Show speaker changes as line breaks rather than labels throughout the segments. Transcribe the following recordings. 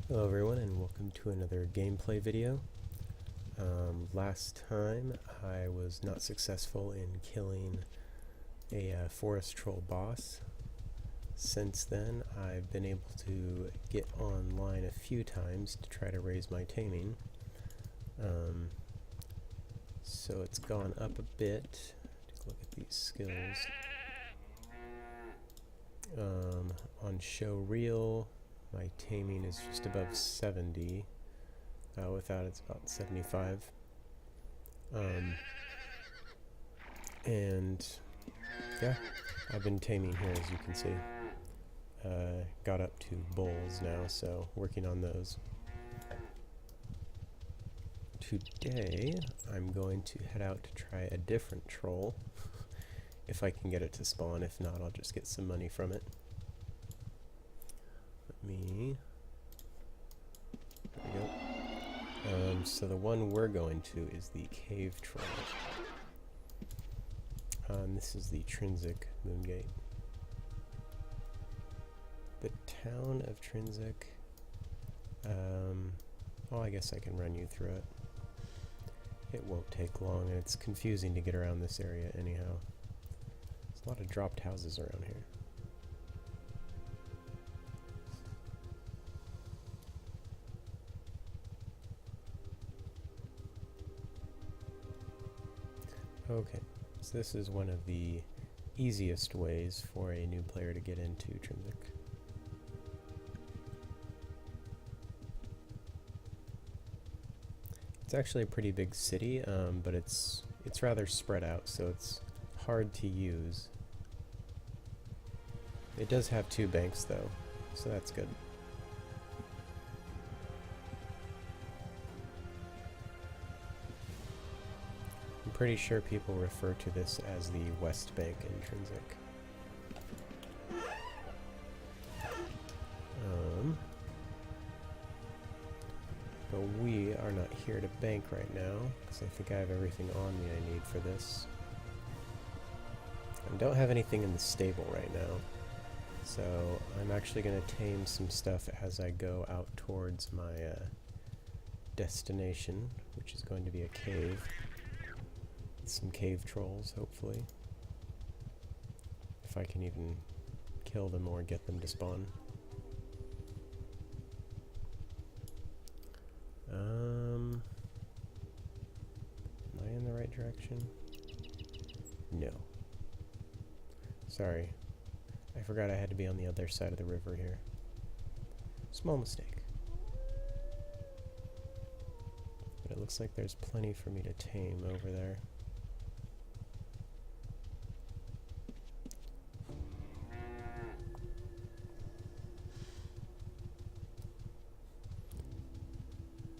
Hello everyone and welcome to another gameplay video. Last time I was not successful in killing a forest troll boss. Since then I've been able to get online a few times to try to raise my taming. So it's gone up a bit. Take a look at these skills. On show real, my taming is just above 70. Without it's about 75. And yeah, I've been taming here, as you can see. Got up to bulls now, so working on those. Today I'm going to head out to try a different troll. If I can get it to spawn. If not, I'll just get some money from it. There we go. So the one we're going to is the cave troll. This is the Trinsic Moongate. The town of Trinsic. Oh, I guess I can run you through it. It won't take long, and it's confusing to get around this area anyhow. There's a lot of dropped houses around here. Okay, so this is one of the easiest ways for a new player to get into Trinsic. It's actually a pretty big city, but it's rather spread out, so it's hard to use. It does have 2 banks though, so that's good. I'm pretty sure people refer to this as the West Bank in Trinsic. But we are not here to bank right now, because I think I have everything on me I need for this. I don't have anything in the stable right now, so I'm actually going to tame some stuff as I go out towards my destination, which is going to be a cave. Some cave trolls, hopefully. If I can even kill them or get them to spawn. Am I in the right direction? No. Sorry. I forgot I had to be on the other side of the river here. Small mistake. But it looks like there's plenty for me to tame over there.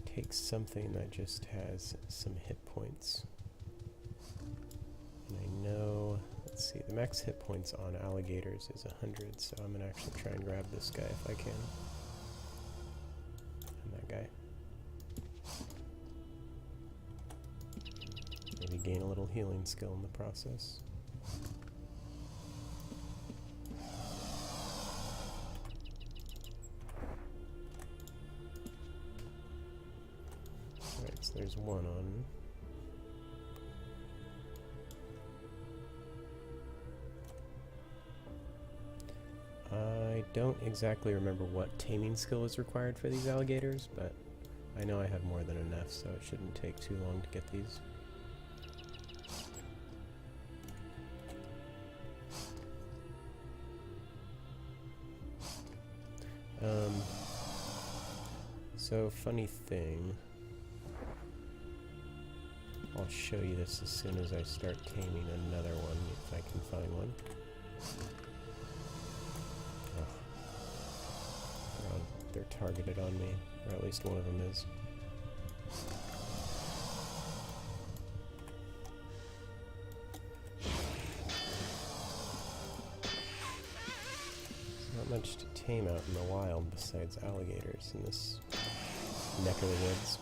Take something that just has some hit points. And I know, let's see, the max hit points on alligators is 100, so I'm going to actually try and grab this guy if I can. And that guy. Maybe gain a little healing skill in the process. Alright, so there's one on. I don't exactly remember what taming skill is required for these alligators, but I know I have more than enough, so it shouldn't take too long to get these. So funny thing, I'll show you this as soon as I start taming another one, if I can find one. Oh, they're targeted on me, or at least one of them is. Not much to tame out in the wild besides alligators in this neck of the woods.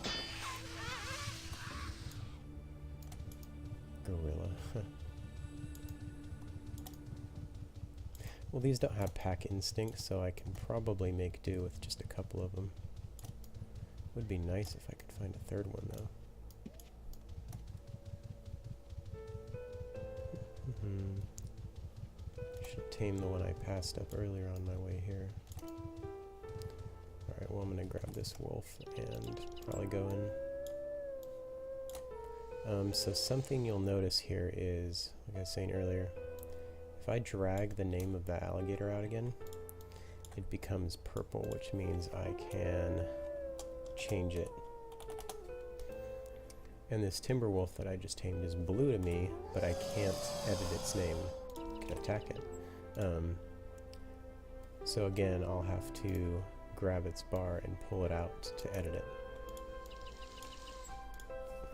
Gorilla. Well, these don't have pack instinct, so I can probably make do with just a couple of them. Would be nice if I could find a third one, though. Should tame the one I passed up earlier on my way here. Alright, well I'm gonna grab this wolf and probably go in. So something you'll notice here is, like I was saying earlier, if I drag the name of the alligator out again, it becomes purple, which means I can change it. And this timber wolf that I just tamed is blue to me, but I can't edit its name. I can attack it. So again, I'll have to grab its bar and pull it out to edit it.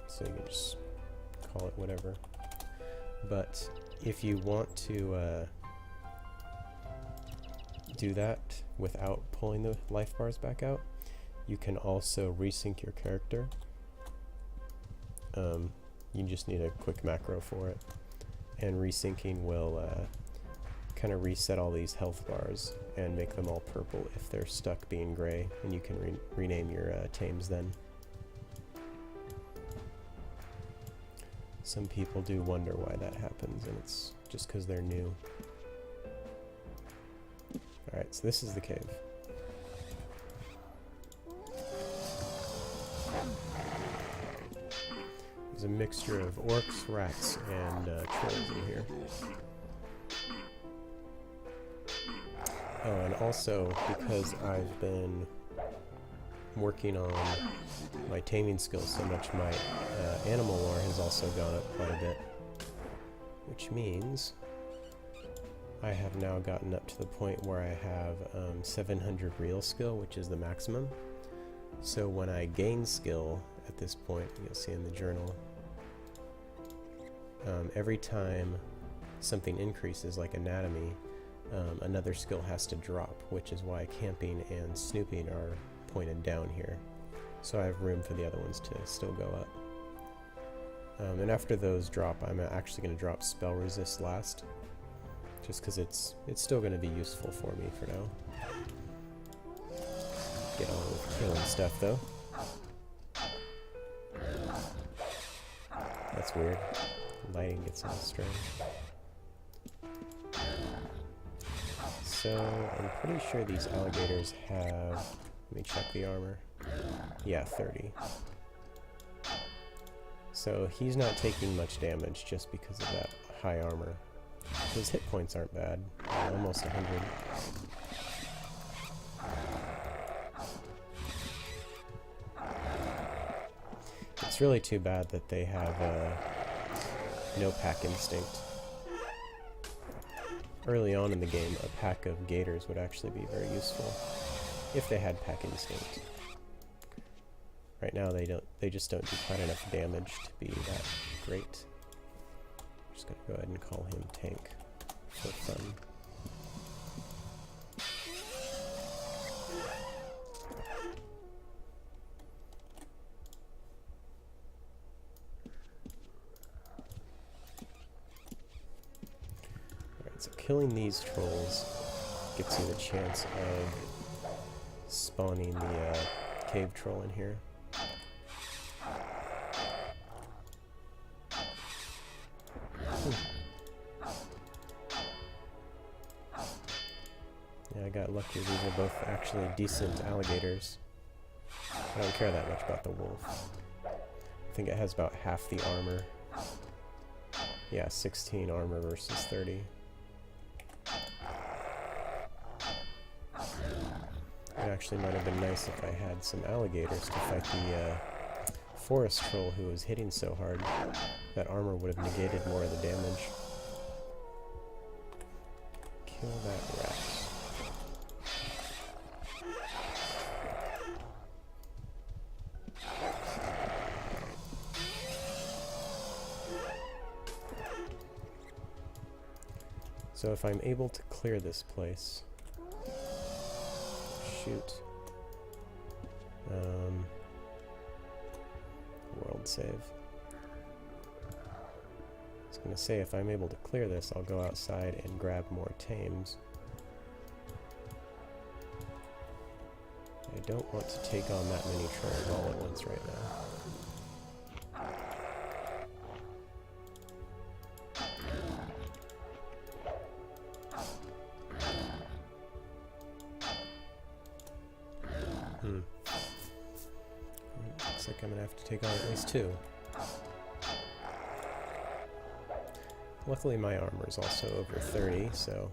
So you can just call it whatever. But if you want to do that without pulling the life bars back out, you can also resync your character. You just need a quick macro for it, and resyncing will kind of reset all these health bars and make them all purple if they're stuck being gray, and you can rename your tames then. Some people do wonder why that happens, and it's just because they're new. Alright, so this is the cave. There's a mixture of orcs, rats, and trolls in here. Oh, and also, because I've been working on my taming skills so much, my animal lore has also gone up quite a bit. Which means I have now gotten up to the point where I have 700 real skill, which is the maximum. So when I gain skill at this point, you'll see in the journal, every time something increases, like anatomy, another skill has to drop, which is why camping and snooping are pointed down here. So I have room for the other ones to still go up. And after those drop, I'm actually going to drop spell resist last, just because it's still going to be useful for me for now. Get on with killing stuff though. That's weird. Lighting gets all strange. So I'm pretty sure these alligators have, let me check the armor. Yeah, 30. So he's not taking much damage just because of that high armor. His hit points aren't bad, almost 100. It's really too bad that they have no pack instinct. Early on in the game, a pack of gators would actually be very useful if they had pack instinct. Right now they just don't do quite enough damage to be that great. I'm just gonna go ahead and call him Tank for fun. Alright, so killing these trolls gives you the chance of spawning the cave troll in here. Yeah, I got lucky. These are both actually decent alligators. I don't care that much about the wolf. I think it has about half the armor. Yeah, 16 armor versus 30. It actually might have been nice if I had some alligators to fight the forest troll who was hitting so hard. That armor would have negated more of the damage. Kill that rat. So if I'm able to clear this place, shoot, world save. I was going to say, if I'm able to clear this, I'll go outside and grab more tames. I don't want to take on that many trolls all at once right now. Looks like I'm gonna have to take on at least 2. Luckily my armor is also over 30, so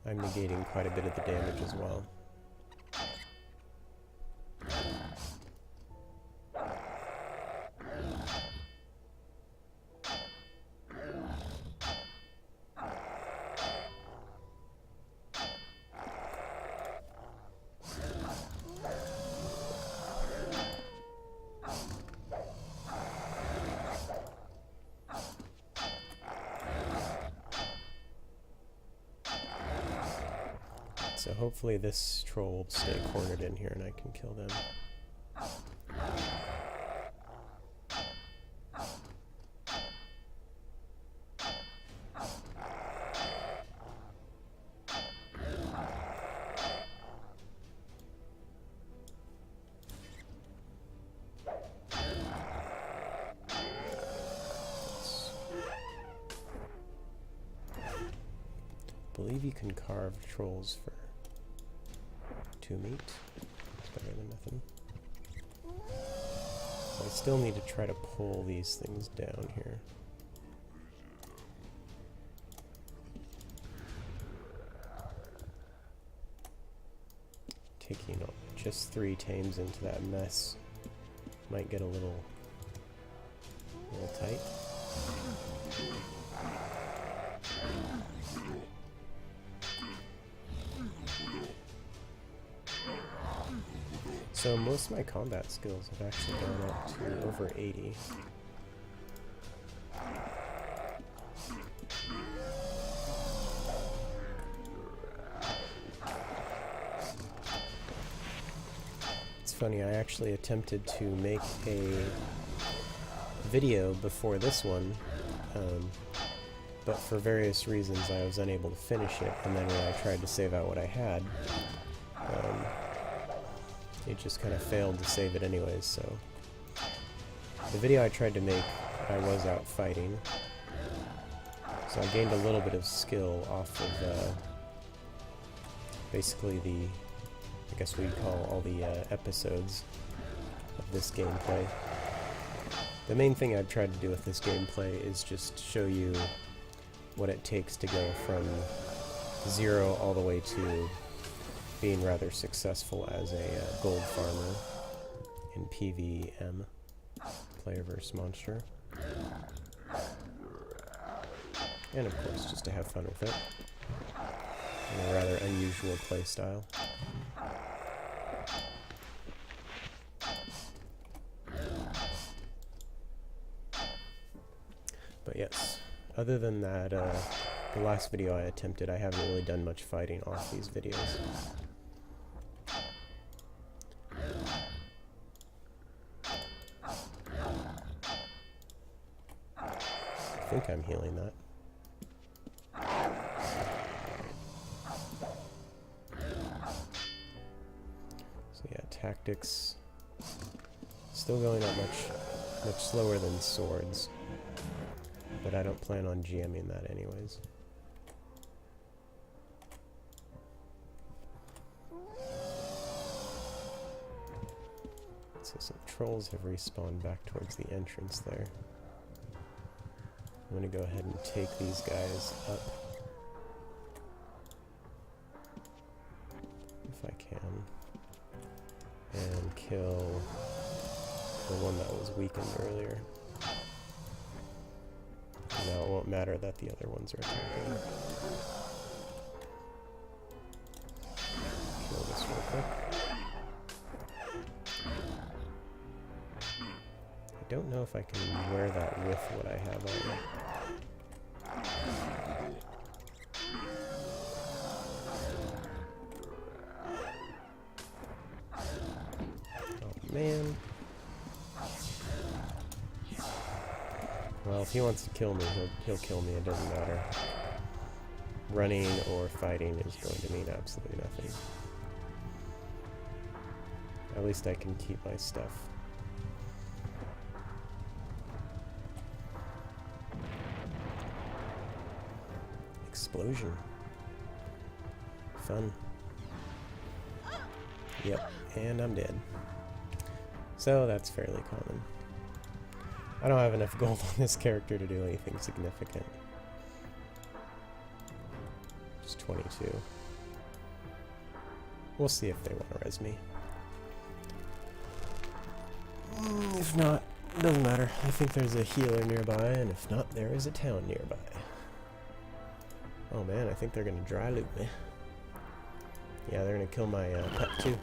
I'm negating quite a bit of the damage as well. So hopefully this troll will stay cornered in here and I can kill them. I believe you can carve trolls for 2 meat. It's better than nothing. So I still need to try to pull these things down here. Taking just 3 tames into that mess might get a little tight. So most of my combat skills have actually gone up to over 80. It's funny, I actually attempted to make a video before this one, but for various reasons I was unable to finish it, and then when I tried to save out what I had, it just kind of failed to save it anyways, so the video I tried to make, I was out fighting, so I gained a little bit of skill off of basically I guess we'd call all the episodes of this gameplay. The main thing I've tried to do with this gameplay is just show you what it takes to go from 0 all the way to being rather successful as a gold farmer in PvM, player versus monster. And of course, just to have fun with it. In a rather unusual playstyle. But yes, other than that, the last video I attempted, I haven't really done much fighting off these videos. I think I'm healing that. So yeah, tactics still going up much slower than swords, but I don't plan on GMing that anyways. So some trolls have respawned back towards the entrance there. I'm going to go ahead and take these guys up, if I can, and kill the one that was weakened earlier. Now it won't matter that the other ones are attacking. Kill this real quick. I don't know if I can wear that with what I have on. Oh man. Well, if he wants to kill me, he'll kill me, it doesn't matter. Running or fighting is going to mean absolutely nothing. At least I can keep my stuff. Explosion. Fun. Yep, and I'm dead. So that's fairly common. I don't have enough gold on this character to do anything significant. Just 22. We'll see if they want to res me. If not, doesn't matter. I think there's a healer nearby, and if not, there is a town nearby. Oh man, I think they're gonna dry loot me. Yeah, they're gonna kill my pet too.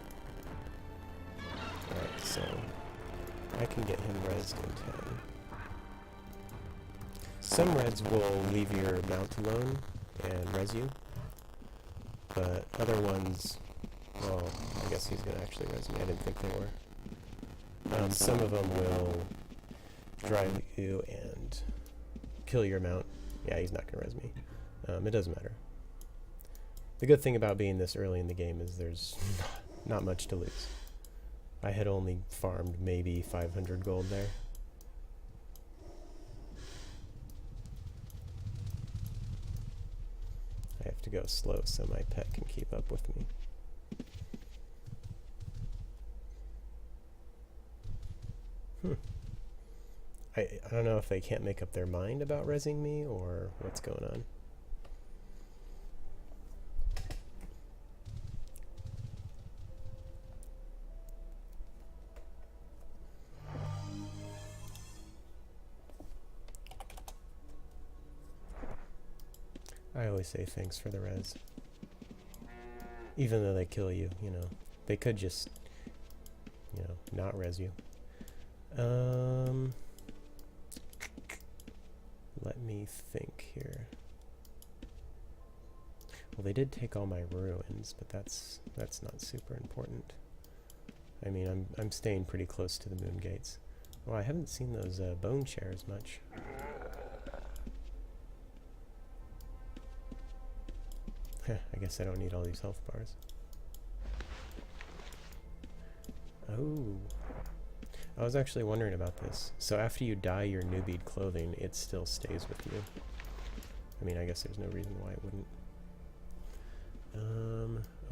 Alright, so I can get him rezzed in town. Some reds will leave your mount alone and res you, but other ones, well, I guess he's gonna actually res me. I didn't think they were. Some of them will drive you and kill your mount. Yeah, he's not gonna res me. It doesn't matter. The good thing about being this early in the game is there's not much to lose. I had only farmed maybe 500 gold there. I have to go slow so my pet can keep up with me. I don't know if they can't make up their mind about rezzing me or what's going on. I always say thanks for the res. Even though they kill you, you know. They could just, you know, not res you. Let me think here. Well, they did take all my ruins, but that's not super important. I mean, I'm staying pretty close to the moon gates. Oh, I haven't seen those bone chairs much. I guess I don't need all these health bars. Oh. I was actually wondering about this. So after you dye your newbie clothing, it still stays with you. I mean, I guess there's no reason why it wouldn't.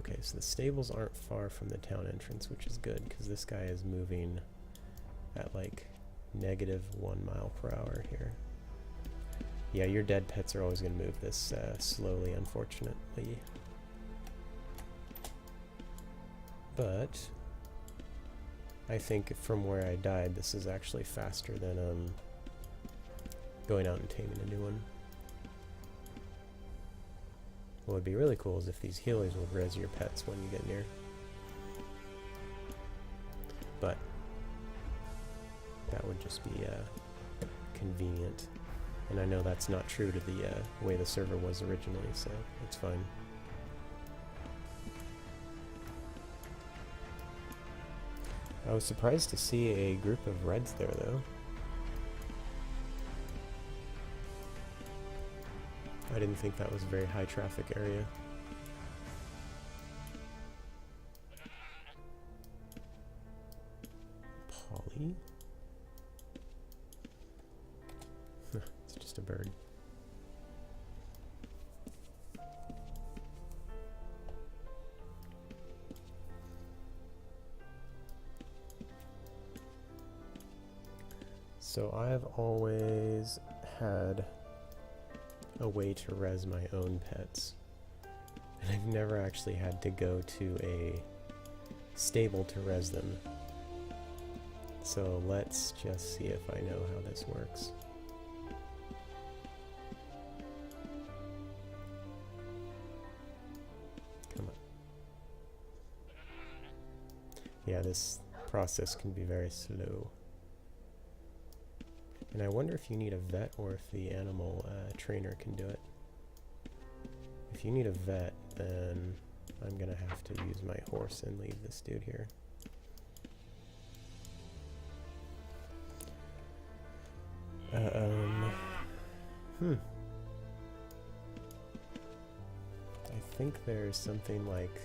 Okay, so the stables aren't far from the town entrance, which is good, because this guy is moving at like -1 mile per hour here. Yeah, your dead pets are always going to move this slowly, unfortunately. But I think from where I died, this is actually faster than going out and taming a new one. What would be really cool is if these healers would res your pets when you get near. But that would just be convenient. And I know that's not true to the way the server was originally, so it's fine. I was surprised to see a group of reds there, though. I didn't think that was a very high traffic area. Polly? It's just a bird. So I've always had a way to res my own pets, and I've never actually had to go to a stable to res them. So let's just see if I know how this works. Come on. Yeah, this process can be very slow. And I wonder if you need a vet or if the animal trainer can do it. If you need a vet, then I'm gonna have to use my horse and leave this dude here. I think there's something like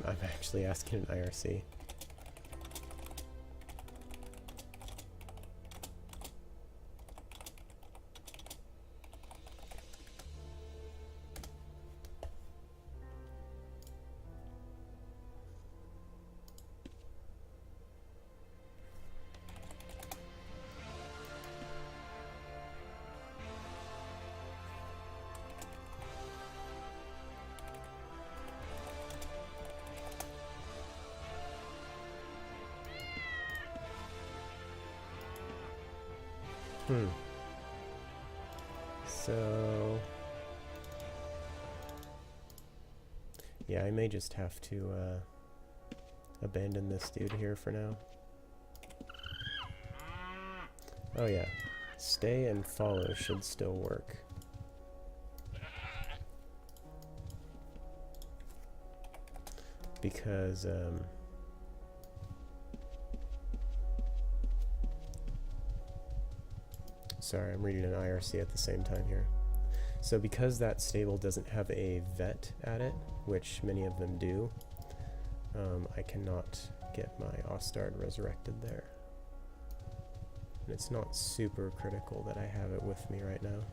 I'm actually asking an IRC. So, yeah, I may just have to abandon this dude here for now. Oh yeah, stay and follow should still work. Because, sorry, I'm reading an IRC at the same time here. So because that stable doesn't have a vet at it, which many of them do, I cannot get my Ostard resurrected there. And it's not super critical that I have it with me right now.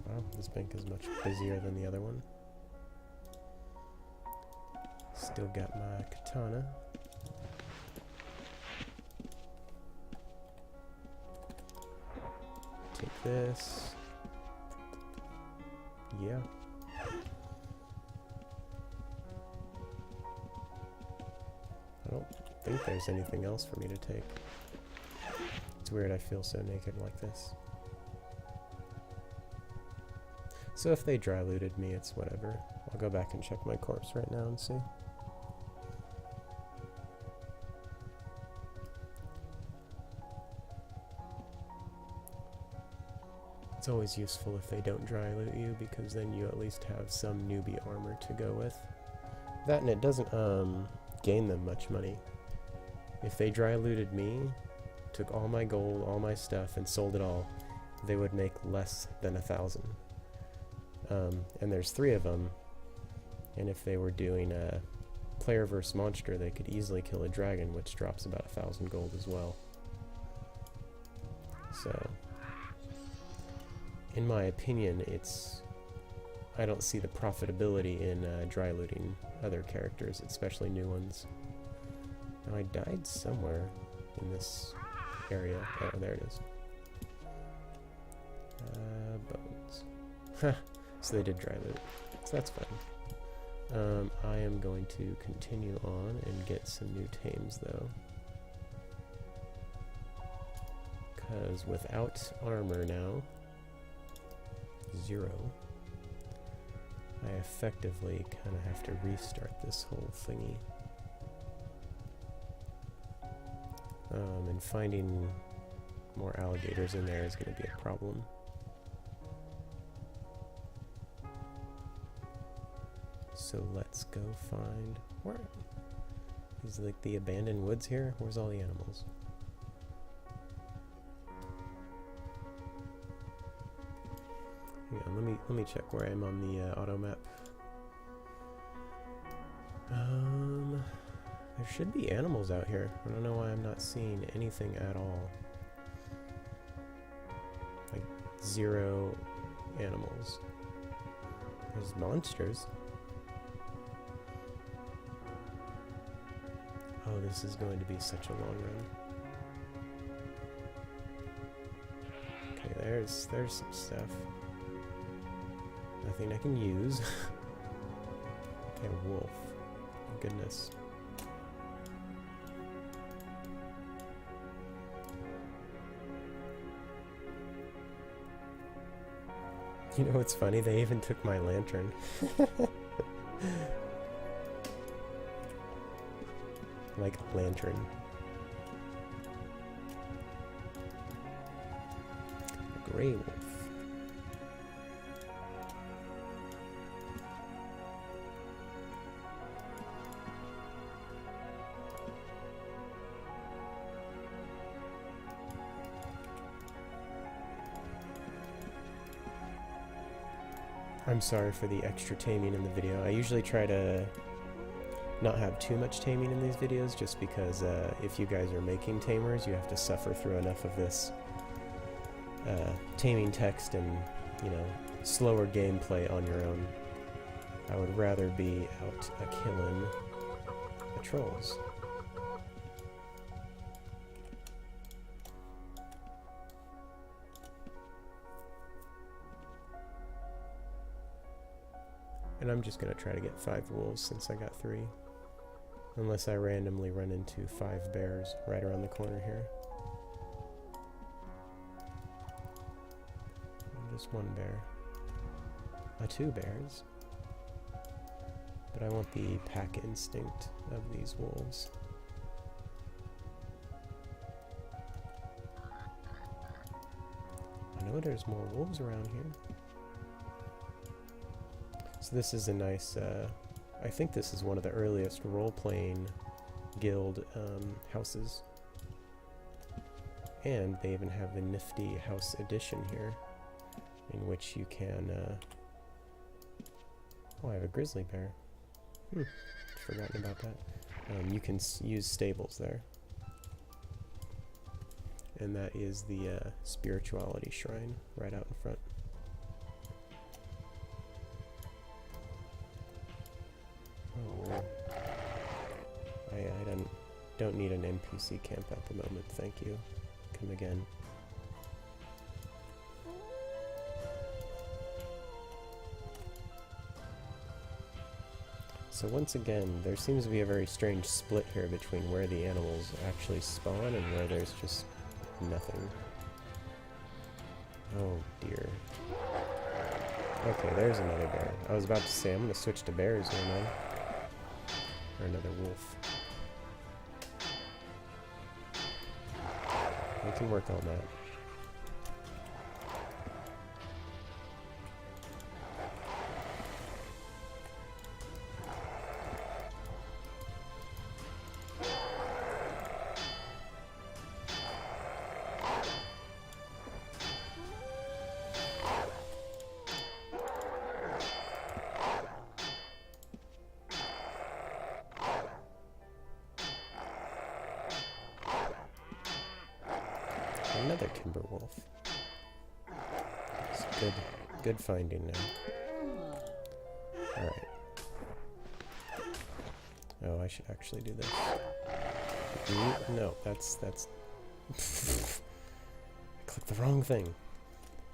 Wow, this bank is much busier than the other one. Still got my katana. Take this. Yeah. I don't think there's anything else for me to take. It's weird, I feel so naked like this. So if they dry looted me, it's whatever. I'll go back and check my corpse right now and see. It's always useful if they don't dry loot you, because then you at least have some newbie armor to go with. That, and it doesn't gain them much money. If they dry looted me, took all my gold, all my stuff, and sold it all, they would make less than 1,000. And there's 3 of them, and if they were doing a player versus monster, they could easily kill a dragon, which drops about 1,000 gold as well. So, in my opinion, I don't see the profitability in dry looting other characters, especially new ones. Now I died somewhere in this area. Oh, there it is. Bones. So they did dry loot. So that's fine. I am going to continue on and get some new tames though. Because without armor now, 0, I effectively kind of have to restart this whole thingy. And finding more alligators in there is going to be a problem. So let's go find... Where? Is like the abandoned woods here? Where's all the animals? Hang on, let me check where I am on the auto map. There should be animals out here. I don't know why I'm not seeing anything at all. Like 0 animals. There's monsters. Oh, this is going to be such a long run. Okay, there's some stuff. Nothing I can use. Okay, wolf. Oh, goodness. You know what's funny? They even took my lantern. Like, lantern. Grey wolf. I'm sorry for the extra taming in the video. I usually try to not have too much taming in these videos, just because if you guys are making tamers, you have to suffer through enough of this taming text and, you know, slower gameplay on your own. I would rather be out killing the trolls. And I'm just gonna try to get 5 wolves since I got 3. Unless I randomly run into 5 bears right around the corner here. And just 1 bear. 2 bears. But I want the pack instinct of these wolves. I know there's more wolves around here. So this is a nice, I think this is one of the earliest role-playing guild houses. And they even have the nifty house edition here, in which you can, oh, I have a grizzly bear. Forgotten about that. You can use stables there. And that is the spirituality shrine right out in front. Oh, I don't need an NPC camp at the moment, thank you. Come again. So once again, there seems to be a very strange split here between where the animals actually spawn and where there's just nothing. Oh dear. Okay, there's another bear. I was about to say, I'm gonna switch to bears here now. Or another wolf. We can work on that. Another timber wolf. It's good finding now. Alright. Oh, I should actually do this. No, that's I clicked the wrong thing.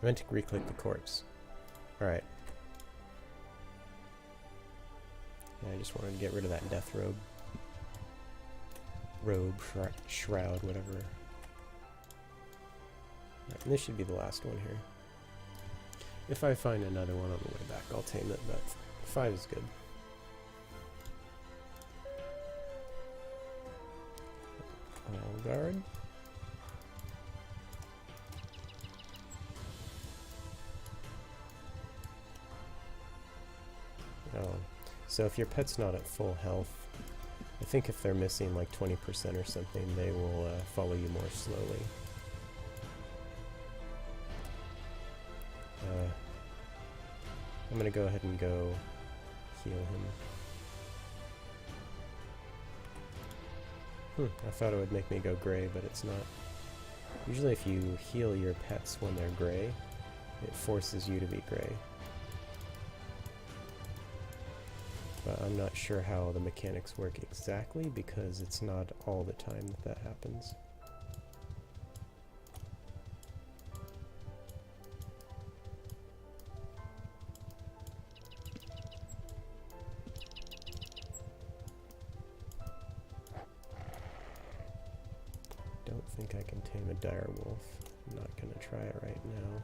I meant to re-click the corpse. Alright. I just wanted to get rid of that death robe. Shroud, whatever. And this should be the last one here. If I find another one on the way back, I'll tame it, but 5 is good. All guard. Oh, so if your pet's not at full health, I think if they're missing like 20% or something, they will follow you more slowly. I'm gonna go ahead and go heal him. I thought it would make me go gray, but it's not. Usually if you heal your pets when they're gray, it forces you to be gray. But I'm not sure how the mechanics work exactly, because it's not all the time that that happens. I think I can tame a dire wolf. I'm not gonna try it right now.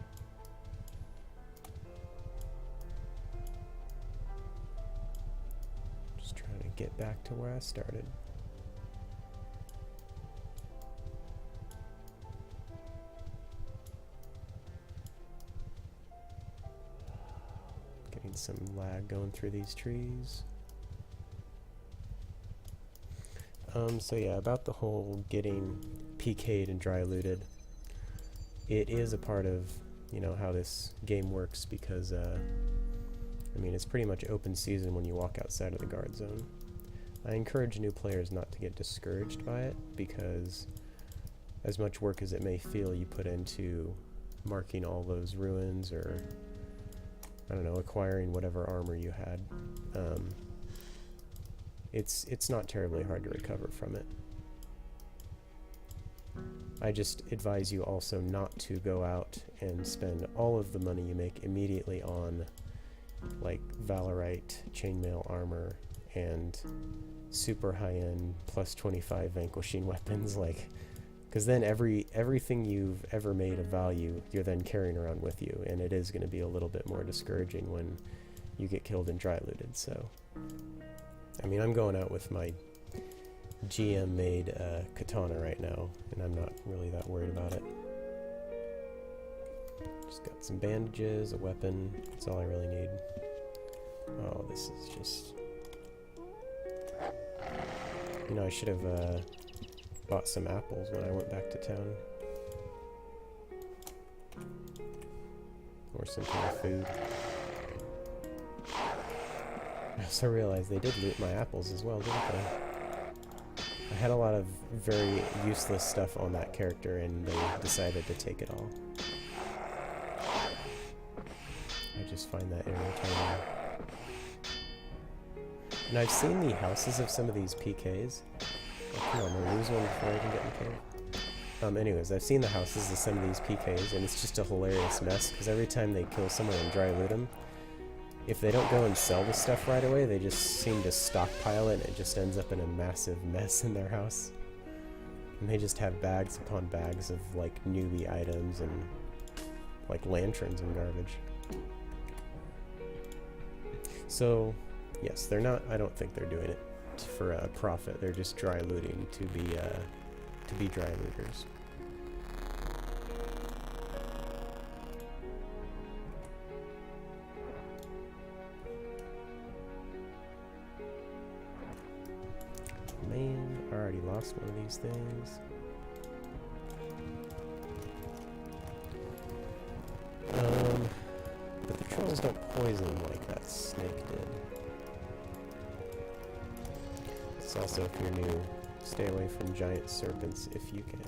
Just trying to get back to where I started. Getting some lag going through these trees. So yeah, about the whole getting PK'd and dry looted, it is a part of, you know, how this game works, because I mean, it's pretty much open season when you walk outside of the guard zone. I encourage new players not to get discouraged by it, because as much work as it may feel you put into marking all those ruins, or, I don't know, acquiring whatever armor you had, it's not terribly hard to recover from it. I just advise you also not to go out and spend all of the money you make immediately on like Valorite chainmail armor and super high-end plus 25 vanquishing weapons, like, because then everything you've ever made of value you're then carrying around with you, and it is going to be a little bit more discouraging when you get killed and dry looted. So I mean, I'm going out with my GM made katana right now, and I'm not really that worried about it. Just got some bandages, a weapon, that's all I really need. Oh, this is just... You know, I should have bought some apples when I went back to town. Or some kind of food. I also realized they did loot my apples as well, didn't they? I had a lot of very useless stuff on that character, and they decided to take it all. I just find that irritating. And I've seen the houses of some of these PKs. Oh, come on, we'll lose one before I even get in the cave. Anyways, I've seen the houses of some of these PKs, and it's just a hilarious mess, because every time they kill someone and dry loot them, if they don't go and sell the stuff right away, they just seem to stockpile it, and it just ends up in a massive mess in their house. And they just have bags upon bags of, like, newbie items and, like, lanterns and garbage. So, yes, they're not, I don't think they're doing it for a profit. They're just dry looting to be dry looters. Man, I already lost one of these things. But the trolls don't poison like that snake did. It's also, if you're new, stay away from giant serpents if you can.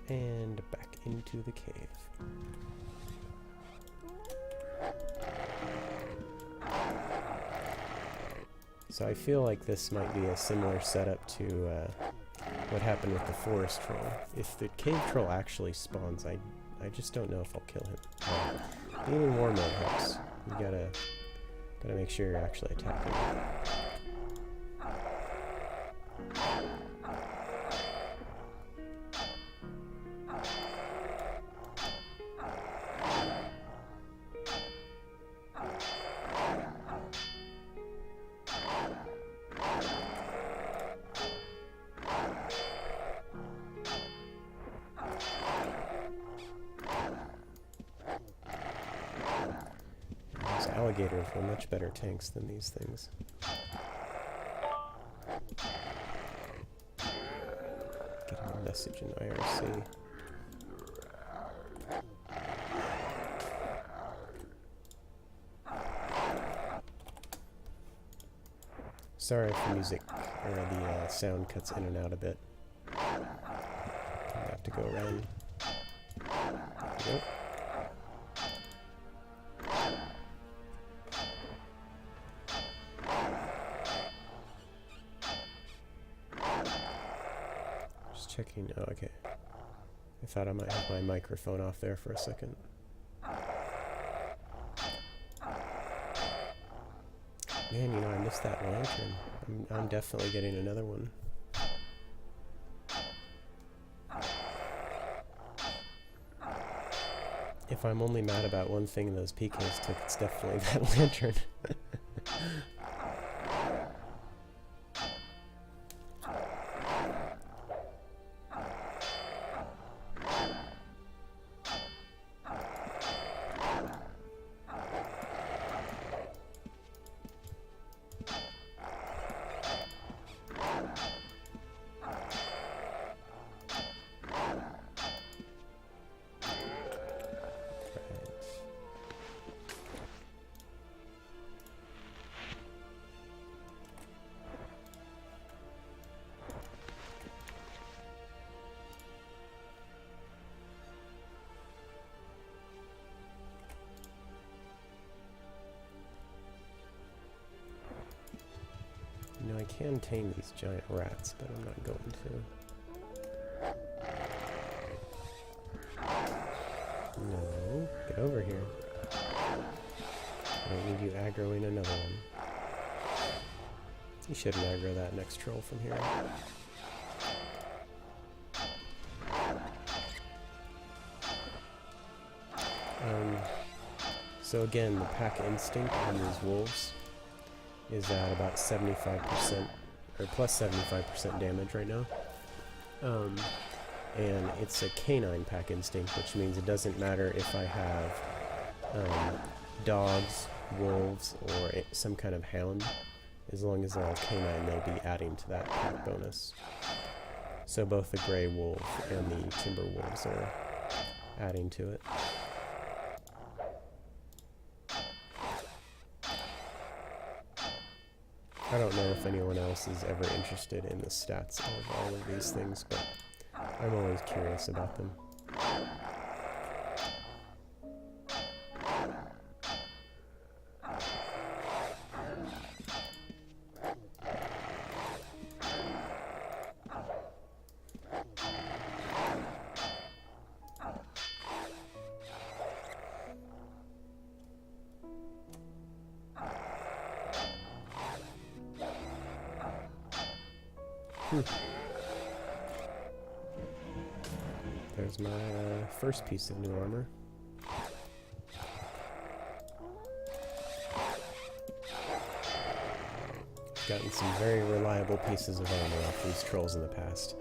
And back into the cave. So I feel like this might be a similar setup to what happened with the forest troll. If the cave troll actually spawns, I just don't know if I'll kill him. Even war mode helps. You gotta make sure you're actually attacking him. Alligators were much better tanks than these things. Getting a message in IRC. Sorry if the music or the sound cuts in and out a bit. I have to go around. Nope. Checking. Oh, okay. I thought I might have my microphone off there for a second. Man, you know, I missed that lantern. I'm definitely getting another one. If I'm only mad about one thing those PKs took, it's definitely that lantern. I can tame these giant rats, but I'm not going to. No, get over here. I don't need you aggroing another one. You shouldn't aggro that next troll from here. So again, the pack instinct on these wolves is at about 75%, or plus 75% damage right now. And it's a canine pack instinct, which means it doesn't matter if I have dogs, wolves, or some kind of hound. As long as they're all canine, they'll be adding to that pack bonus. So both the gray wolf and the timber wolves are adding to it. I don't know if anyone else is ever interested in the stats of all of these things, but I'm always curious about them. There's my first piece of new armor. Gotten some very reliable pieces of armor off these trolls in the past.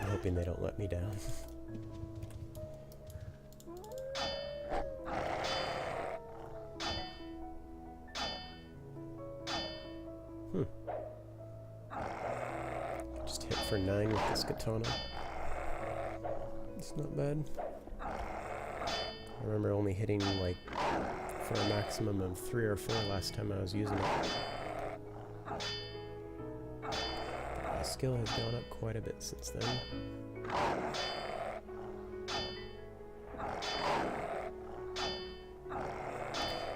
I'm hoping they don't let me down. Just hit for 9 with this katana. It's not bad. I remember only hitting like for a maximum of 3 or 4 last time I was using it. My skill has gone up quite a bit since then.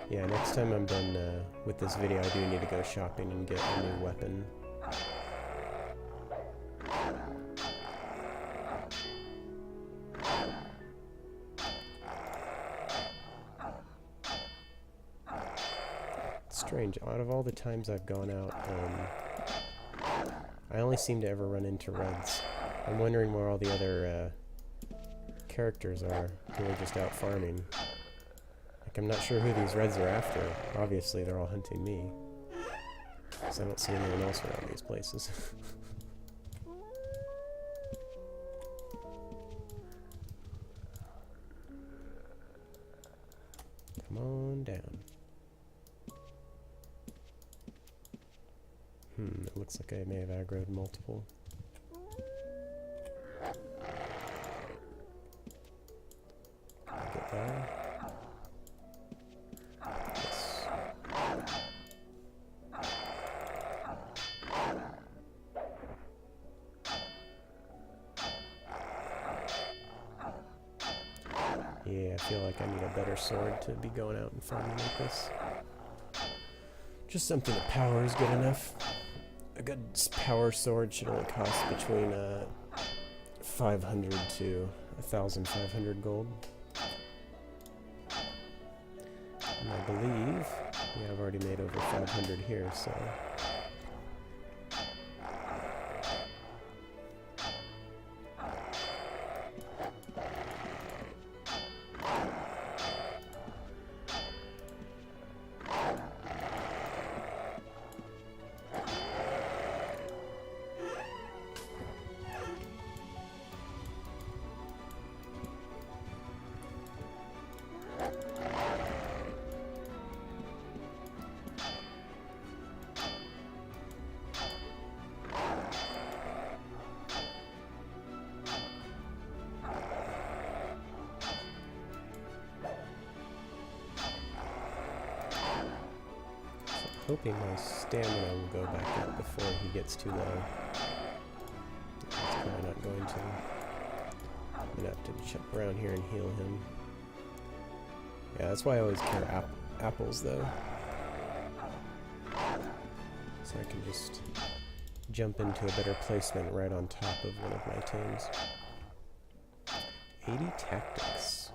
Yeah, next time I'm done with this video, I do need to go shopping and get a new weapon. Strange, out of all the times I've gone out, I only seem to ever run into reds. I'm wondering where all the other characters are who are just out farming. Like, I'm not sure who these reds are after. Obviously they're all hunting me, because I don't see anyone else around these places. Come on down. It looks like I may have aggroed multiple. Can I get by? Yes. Yeah, I feel like I need a better sword to be going out and farming like this. Just something that power is good enough. A good power sword should only cost between 500 to 1,500 gold. And I believe, yeah, I've already made over 500 here, so. Hoping my stamina will go back up before he gets too low. It's probably not going to. I'm gonna have to jump around here and heal him. Yeah, that's why I always carry apples though. So so I can just jump into a better placement right on top of one of my tames. 80 tactics.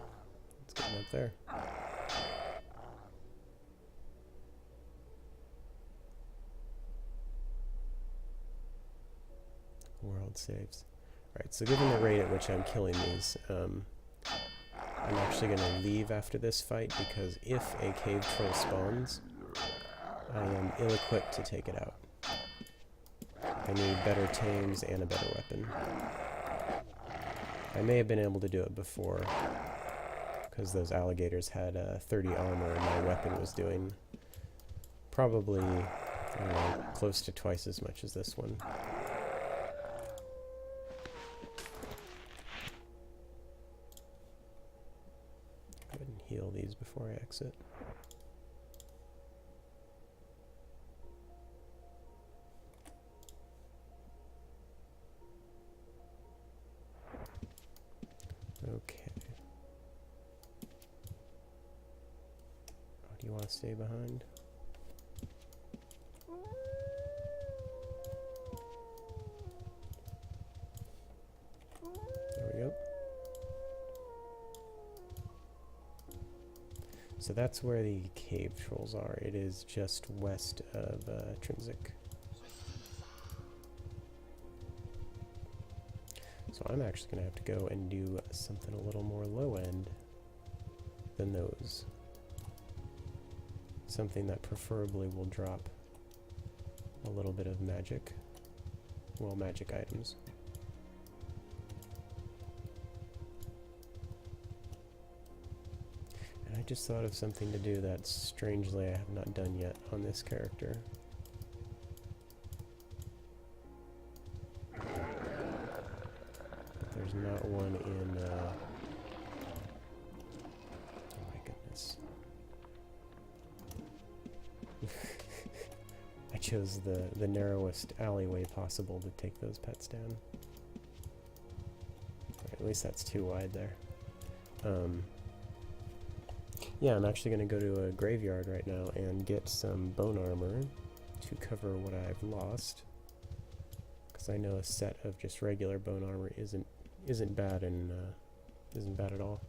It's getting up there. World saves. Alright, so given the rate at which I'm killing these, I'm actually going to leave after this fight, because if a cave troll spawns, I am ill-equipped to take it out. I need better tames and a better weapon. I may have been able to do it before, because those alligators had 30 armor and my weapon was doing probably, I don't know, close to twice as much as this one. Go ahead and heal these before I exit. Okay. Oh, do you want to stay behind? There we go. So that's where the cave trolls are. It is just west of Trinsic. So I'm actually going to have to go and do something a little more low-end than those. Something that preferably will drop a little bit of magic. Well, magic items. And I just thought of something to do that strangely I have not done yet on this character. There's not one in, oh my goodness. I chose the narrowest alleyway possible to take those pets down. Right, at least that's too wide there. Yeah, I'm actually going to go to a graveyard right now and get some bone armor to cover what I've lost. Because I know a set of just regular bone armor isn't bad and isn't bad at all.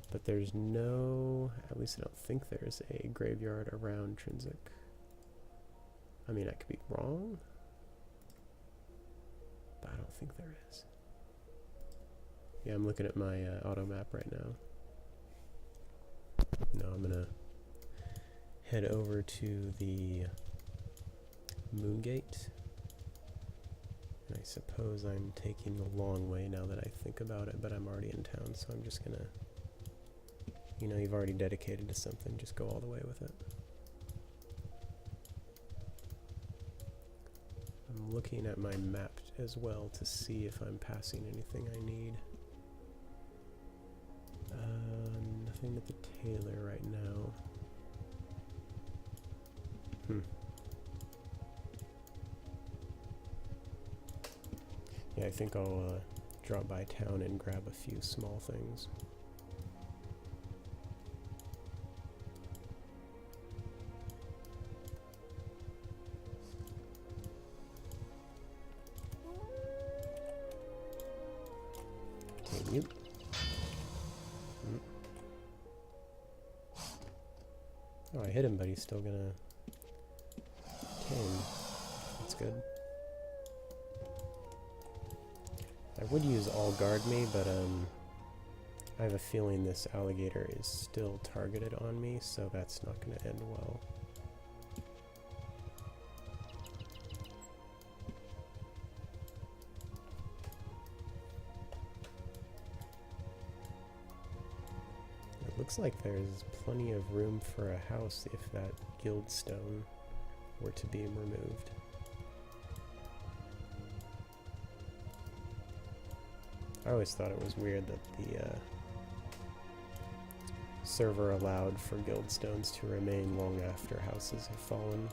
But there's no, at least I don't think there's a graveyard around Trinsic. I mean, I could be wrong, but I don't think there is. Yeah, I'm looking at my auto map right now. No, I'm gonna head over to the Moongate. I suppose I'm taking the long way now that I think about it, but I'm already in town, so I'm just gonna, you know, you've already dedicated to something, just go all the way with it. I'm looking at my map as well to see if I'm passing anything I need. Nothing at the tailor right now. Yeah, I think I'll drop by town and grab a few small things. Thank you. Oh, I hit him, but he's still gonna tame. That's good. I would use all guard me, but I have a feeling this alligator is still targeted on me, so that's not going to end well. It looks like there's plenty of room for a house if that guild stone were to be removed. I always thought it was weird that the server allowed for guild stones to remain long after houses have fallen.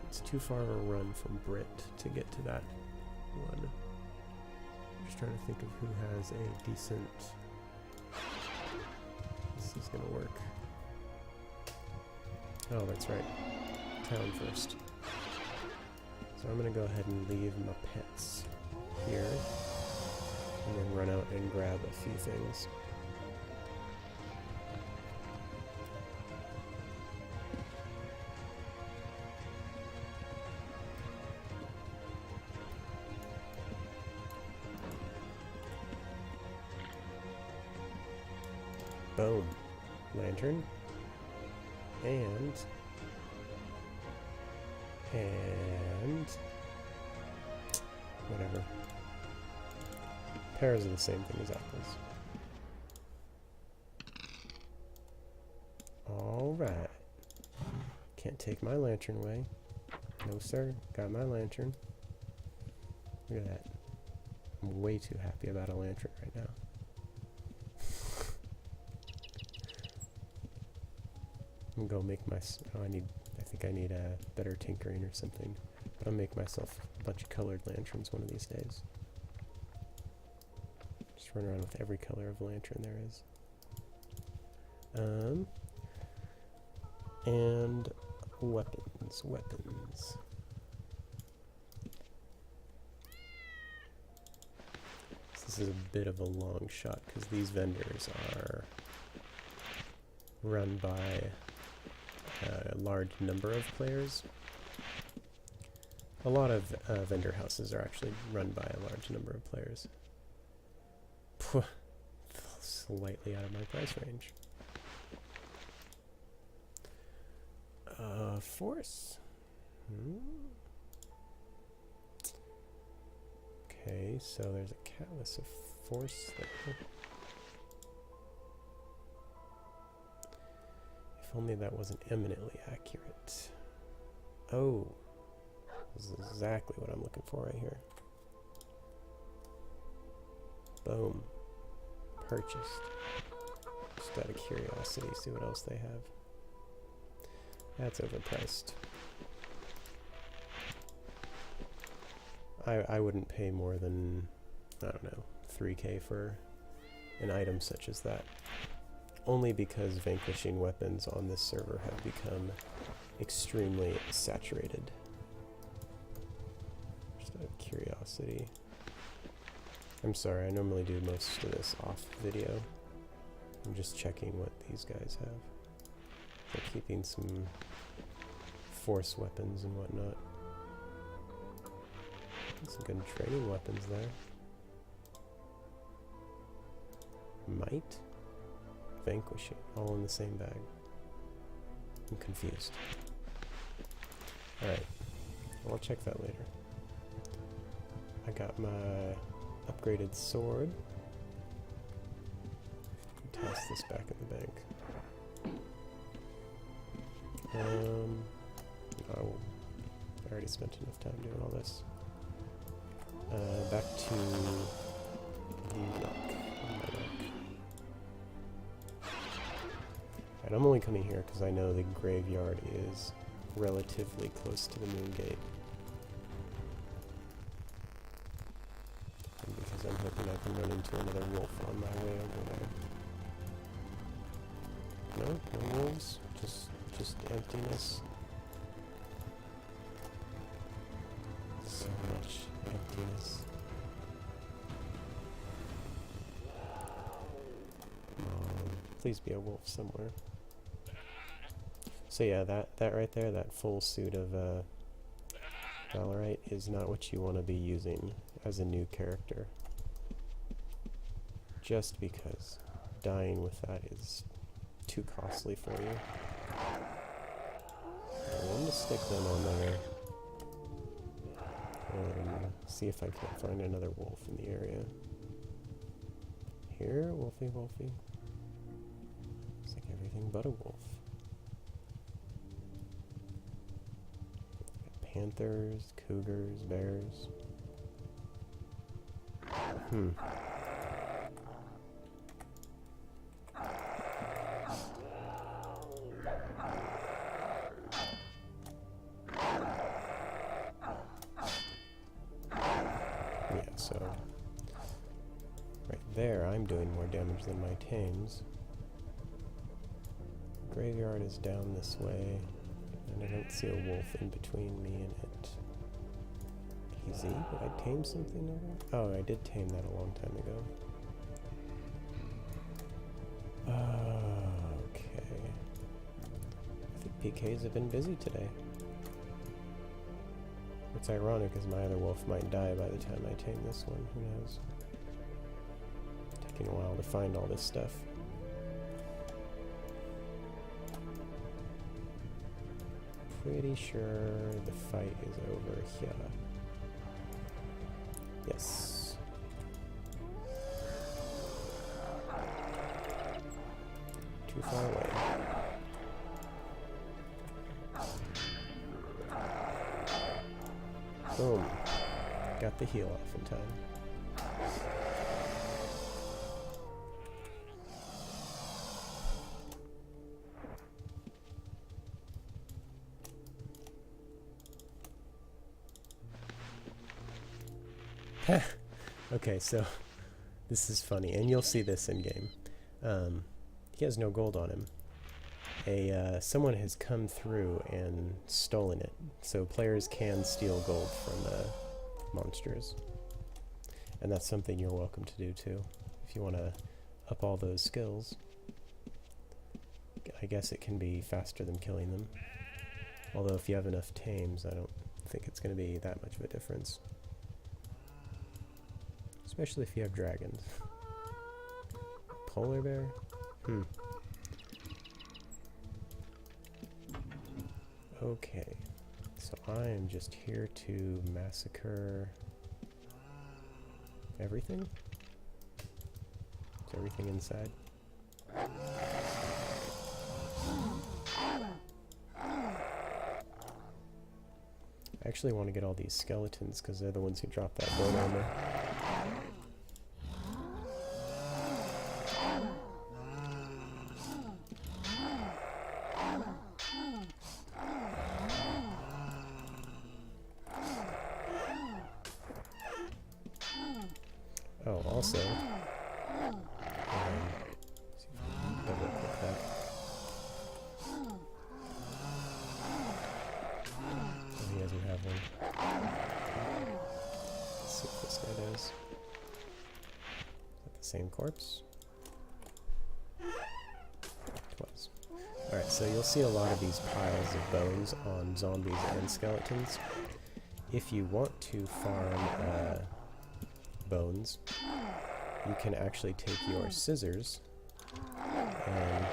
It's too far of a run from Brit to get to that one. Just trying to think of who has a decent this is gonna work. Oh, that's right. Town first. So I'm gonna go ahead and leave my pets here, and then run out and grab a few things. Boom. Lantern. And whatever. Pears are the same thing as apples. Alright. Can't take my lantern away. No sir, got my lantern. Look at that. I'm way too happy about a lantern right now. I'm gonna go make my... Oh, I think I need a better tinkering or something. But I'll make myself a bunch of colored lanterns one of these days. Just run around with every color of lantern there is. And weapons. This is a bit of a long shot because these vendors are run by a large number of players. A lot of vendor houses are actually run by a large number of players. Pwh, slightly out of my price range. Force. Okay, so there's a catalyst of force there. If only that wasn't eminently accurate. Oh, this is exactly what I'm looking for right here. Boom. Purchased. Just out of curiosity, see what else they have. That's overpriced. I wouldn't pay more than, I don't know, 3K for an item such as that. Only because vanquishing weapons on this server have become extremely saturated. Just out of curiosity. I'm sorry, I normally do most of this off video. I'm just checking what these guys have. They're keeping some force weapons and whatnot. Some good training weapons there. Might? Vanquishing, all in the same bag. I'm confused. Alright, I'll check that later. I got my upgraded sword. Toss this back in the bank. Oh, I already spent enough time doing all this. Back to the rock. Alright, I'm only coming here because I know the graveyard is relatively close to the moon gate. And because I'm hoping I can run into another wolf on my way over there. No? No wolves? Just emptiness. So much emptiness. Please be a wolf somewhere. So yeah, that right there, that full suit of Valorite is not what you want to be using as a new character. Just because dying with that is too costly for you. I'm going to stick them on there and see if I can find another wolf in the area. Here, wolfie, wolfie. Looks like everything but a wolf. Got panthers, cougars, bears. So, right there, I'm doing more damage than my tames. Graveyard is down this way, and I don't see a wolf in between me and it. Easy. Did I tame something over? Oh, I did tame that a long time ago. Okay. I think PKs have been busy today. What's ironic is my other wolf might die by the time I tame this one. Who knows? Taking a while to find all this stuff. Pretty sure the fight is over here. Yes. Too far away. Boom. Got the heal off in time. Okay, so this is funny, and you'll see this in game. He has no gold on him. Someone has come through and stolen it, so players can steal gold from monsters, and that's something you're welcome to do too, if you want to up all those skills. I guess it can be faster than killing them, although if you have enough tames, I don't think it's going to be that much of a difference. Especially if you have dragons. Polar bear? Okay. So I am just here to massacre everything? Is everything inside? I actually want to get all these skeletons because they're the ones who drop that bone armor. Oh, also, see if I can double click that. Oh, he doesn't have one. Let's see what this guy does. Is that the same corpse? It was. Alright, so you'll see a lot of these piles of bones on zombies and skeletons. If you want to farm bones, you can actually take your scissors and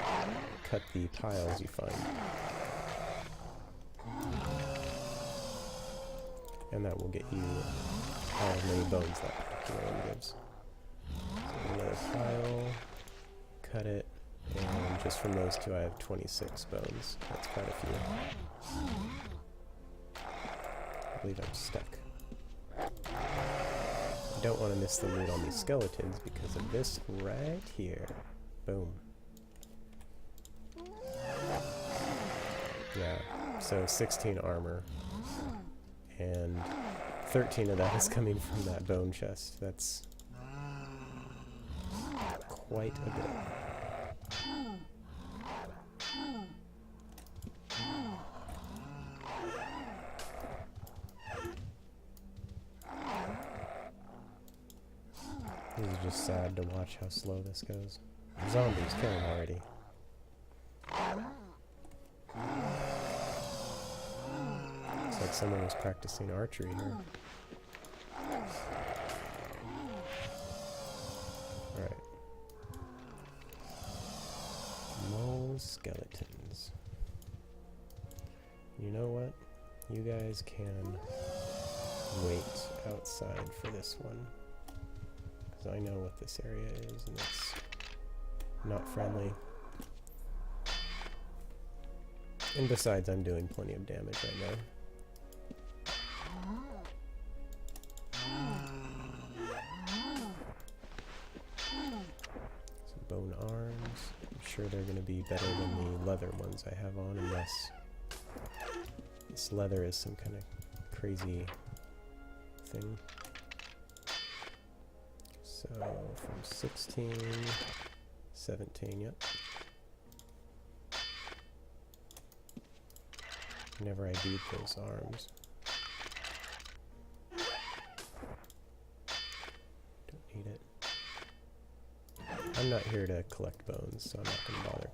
cut the piles you find. And that will get you how many bones that particular one gives. So another pile, cut it, and just from those two I have 26 bones. That's quite a few. I believe I'm stuck. I don't want to miss the loot on these skeletons because of this right here. Boom. Yeah, so 16 armor. And 13 of that is coming from that bone chest. That's quite a bit. This is just sad to watch how slow this goes. Zombies, kill him already. Looks like someone was practicing archery here. Alright. Mole skeletons. You know what? You guys can wait outside for this one. I know what this area is, and it's not friendly. And besides, I'm doing plenty of damage right now. Some bone arms. I'm sure they're going to be better than the leather ones I have on, unless this leather is some kind of crazy thing. So, from 16, 17, yep. whenever I beat those arms. Don't need it. I'm not here to collect bones, so I'm not going to bother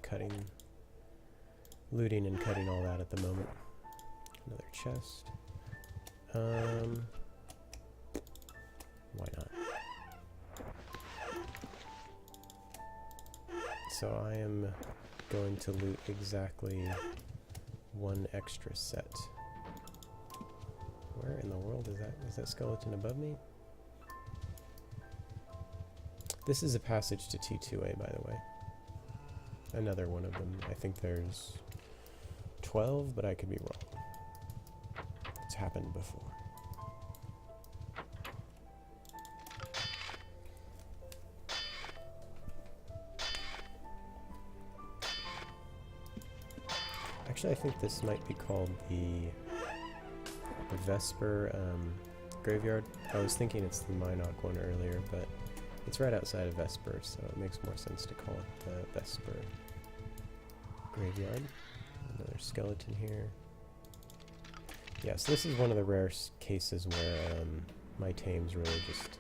looting and cutting all that at the moment. Another chest. Why not? So I am going to loot exactly one extra set. Where in the world is that? Is that skeleton above me? This is a passage to T2A, by the way. Another one of them. I think there's 12, but I could be wrong. It's happened before. Actually, I think this might be called the Vesper graveyard. I was thinking it's the Minoc one earlier, but it's right outside of Vesper, so it makes more sense to call it the Vesper graveyard. Another skeleton here. Yeah, so this is one of the rare cases where my tames really just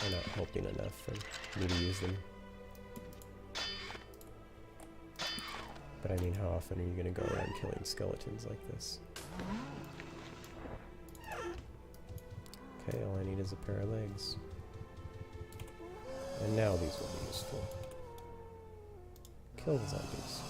are not helping enough for me to use them. But I mean, how often are you going to go around killing skeletons like this? Okay, all I need is a pair of legs. And now these will be useful. Kill the zombies.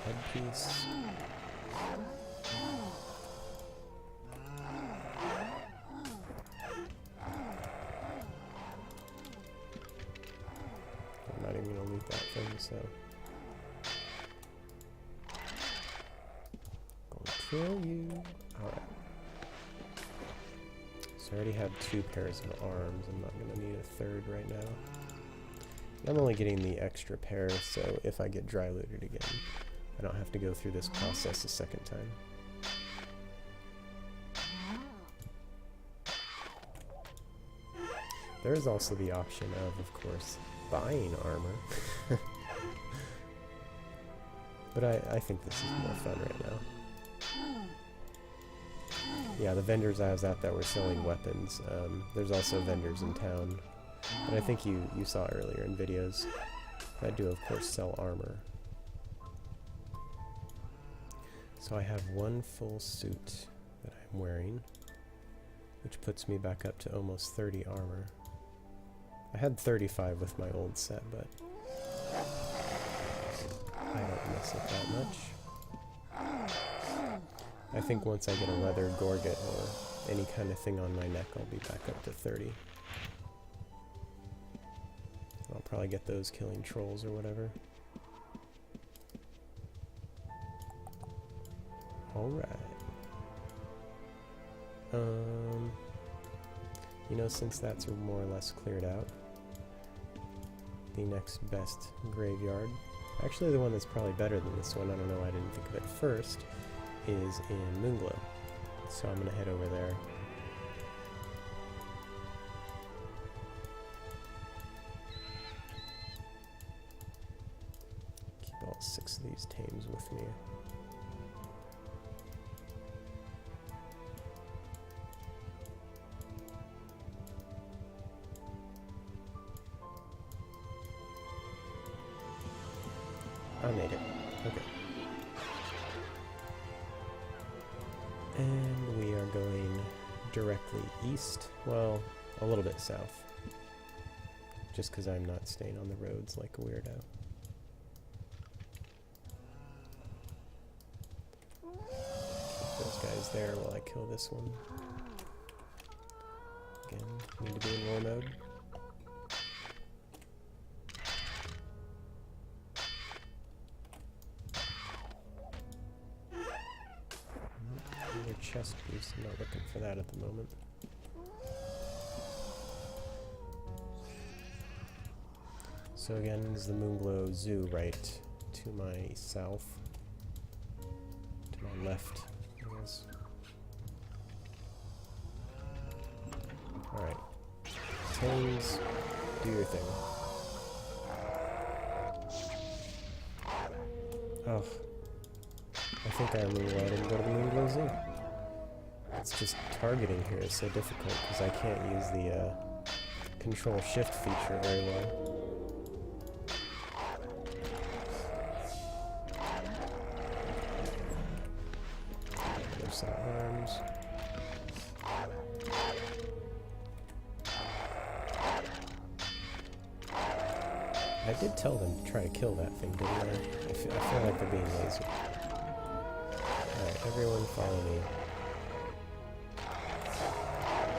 Headpiece. I'm not even gonna loot that thing, so gonna kill you. Alright. So I already have 2 pairs of arms. I'm not gonna need a third right now. I'm only getting the extra pair, so if I get dry looted again, I don't have to go through this process a second time. There is also the option of course, buying armor. But I think this is more fun right now. Yeah, the vendors I was at that were selling weapons. There's also vendors in town. But I think you saw earlier in videos. I do, of course, sell armor. So I have 1 full suit that I'm wearing, which puts me back up to almost 30 armor. I had 35 with my old set, but I don't miss it that much. I think once I get a leather gorget or any kind of thing on my neck, I'll be back up to 30. I'll probably get those killing trolls or whatever. Alright. You know, since that's more or less cleared out, the next best graveyard, actually the one that's probably better than this one, I don't know why I didn't think of it first, is in Moonglow. So I'm going to head over there. Keep all 6 of these tames with me. I made it. Okay. And we are going directly east. Well, a little bit south. Just because I'm not staying on the roads like a weirdo. Keep those guys there while I kill this one. Again, need to be in war mode. Chest piece, I'm not looking for that at the moment. So again, is the Moonglow Zoo right to my south. left, I guess. Alright. Tames, do your thing. Oh. I think I remember why I didn't go to the Moonglow Zoo. It's just targeting here is so difficult because I can't use the Control-Shift feature very well. There's some arms. I did tell them to try to kill that thing, didn't I? I feel like they're being lazy. Alright, everyone follow me.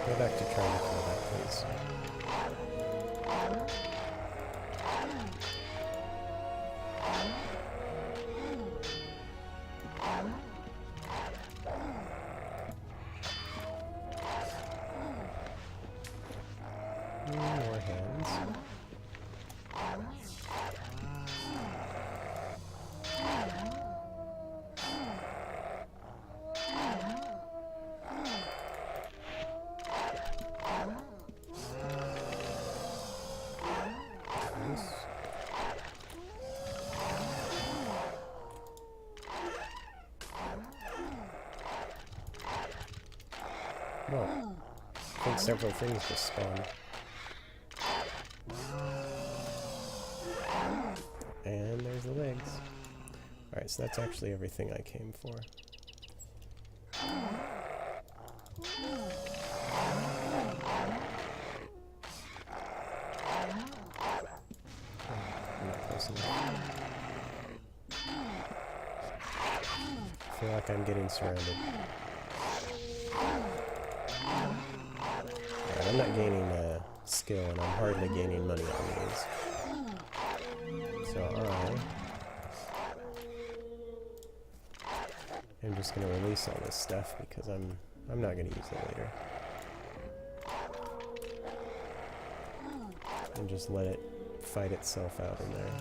Go back to trying to kill that, please. More hands. Well, I think several things just spawned. And there's the legs. Alright, so that's actually everything I came for. I'm not close enough. I feel like I'm getting surrounded. Alright, I'm not gaining skill, and I'm hardly gaining money on these. So I'm just going to release all this stuff because I'm not going to use it later. And just let it fight itself out in there.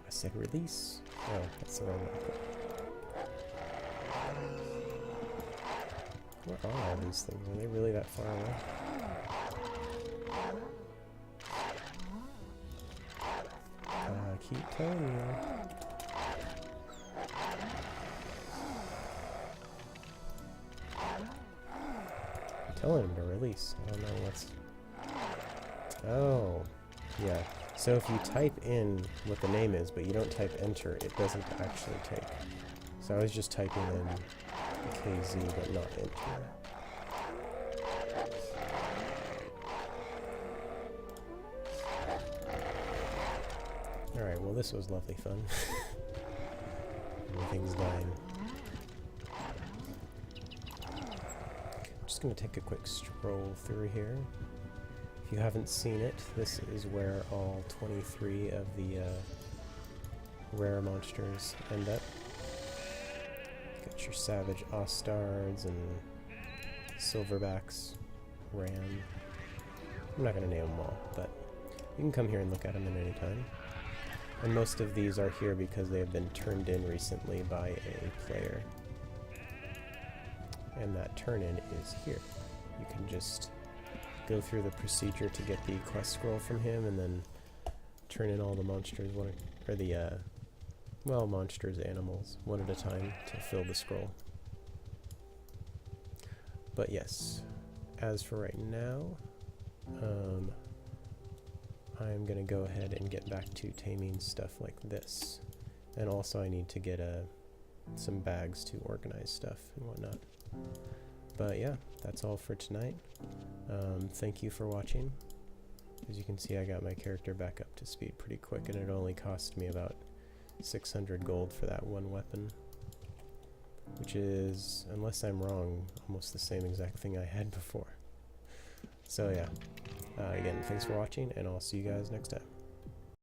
I said release. Oh, that's the wrong one. Where are all these things? Are they really that far away? Keep telling you. I'm telling him to release. I don't know what's... Oh, yeah. So if you type in what the name is, but you don't type enter, it doesn't actually take. So I was just typing in KZ, but not enter. Alright, well this was lovely fun. Everything's dying. I'm just going to take a quick stroll through here. If you haven't seen it, this is where all 23 of the rare monsters end up. Got your savage ostards and silverbacks, ram. I'm not going to name them all, but you can come here and look at them at any time. And most of these are here because they have been turned in recently by a player. And that turn-in is here. You can just go through the procedure to get the quest scroll from him, and then turn in all the monsters, or the, well, monsters, animals, one at a time to fill the scroll. But yes, as for right now, I'm going to go ahead and get back to taming stuff like this. And also I need to get some bags to organize stuff and whatnot. But yeah, that's all for tonight. Thank you for watching. As you can see, I got my character back up to speed pretty quick, and it only cost me about 600 gold for that one weapon. Which is, unless I'm wrong, almost the same exact thing I had before. So yeah. Again, thanks for watching, and I'll see you guys next time.